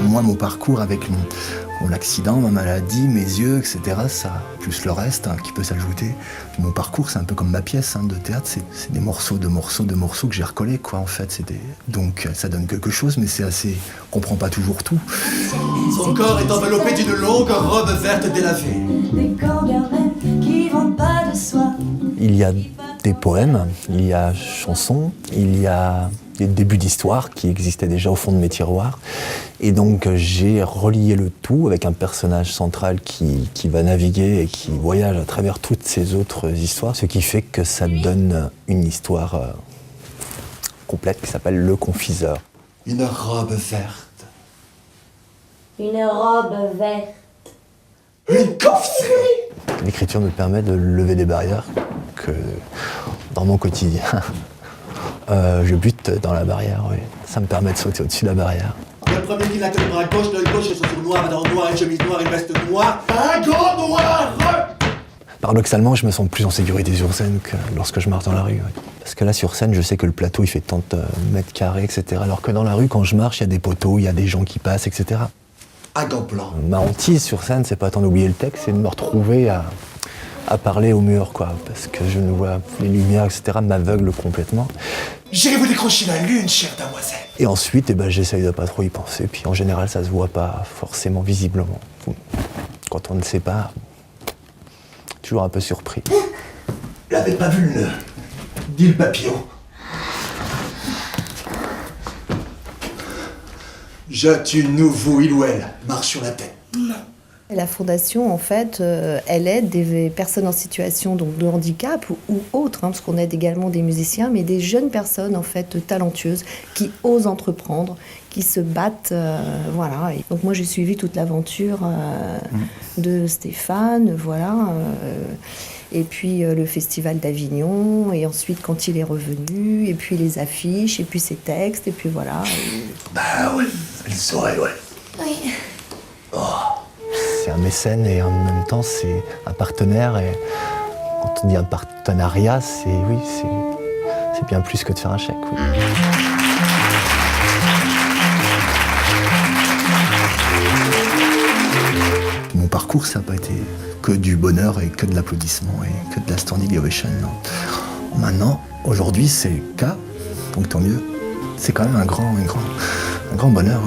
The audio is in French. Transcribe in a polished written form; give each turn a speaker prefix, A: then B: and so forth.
A: Moi, mon parcours avec mon accident, ma maladie, mes yeux, etc., ça, plus le reste qui peut s'ajouter. Mon parcours, c'est un peu comme ma pièce de théâtre, c'est des morceaux que j'ai recollés, quoi, en fait. Donc, ça donne quelque chose, mais c'est assez... On comprend pas toujours tout.
B: Son corps est enveloppé d'une longue robe verte délavée.
C: Des corps bien raides qui vont pas de soi.
A: Il y a des poèmes, il y a chansons, il y a des débuts d'histoire qui existaient déjà au fond de mes tiroirs. Et donc j'ai relié le tout avec un personnage central qui va naviguer et qui voyage à travers toutes ces autres histoires, ce qui fait que ça donne une histoire complète qui s'appelle Le Confiseur.
B: Une robe verte.
C: Une robe verte.
B: Une confiserie.
A: L'écriture me permet de lever des barrières que dans mon quotidien, je bute dans la barrière, oui. Ça me permet de sauter au-dessus de la barrière.
B: Le premier qui n'a que le bras gauche, l'œil gauche, et chaussures noires, un noir, une chemise noire, une veste noire, un gant noir.
A: Paradoxalement, je me sens plus en sécurité sur scène que lorsque je marche dans la rue. Oui. Parce que là, sur scène, je sais que le plateau, il fait tant de mètres carrés, etc. Alors que dans la rue, quand je marche, il y a des poteaux, il y a des gens qui passent, etc.
B: Un gant blanc.
A: Ma hantise sur scène, c'est pas tant d'oublier le texte, c'est de me retrouver à parler au mur, quoi. Parce que je ne vois les lumières, etc. m'aveuglent complètement.
B: J'irai vous décrocher la lune, chère damoiselle.
A: Et ensuite, j'essaye de pas trop y penser. Puis en général, ça se voit pas forcément visiblement. Quand on ne sait pas, toujours un peu surpris.
B: L'avez pas vu le nœud, dit le papillon. Jette une nouveau il ou elle, marche sur la tête.
D: La fondation, en fait, elle aide des personnes en situation donc, de handicap ou autres, parce qu'on aide également des musiciens, mais des jeunes personnes, en fait, talentueuses, qui osent entreprendre, qui se battent, voilà. Et donc moi, j'ai suivi toute l'aventure de Stéphane, voilà. Et puis le festival d'Avignon, et ensuite quand il est revenu, et puis les affiches, et puis ses textes, et puis voilà.
B: Bah ouais, elle saurait, ouais.
C: Oui.
B: Oh.
A: C'est un mécène et en même temps c'est un partenaire. Et quand on dit un partenariat, c'est bien plus que de faire un chèque. Oui. Mon parcours, ça n'a pas été que du bonheur et que de l'applaudissement et que de la standing ovation. Non. Maintenant, aujourd'hui, c'est le cas, donc tant mieux. C'est quand même un grand bonheur.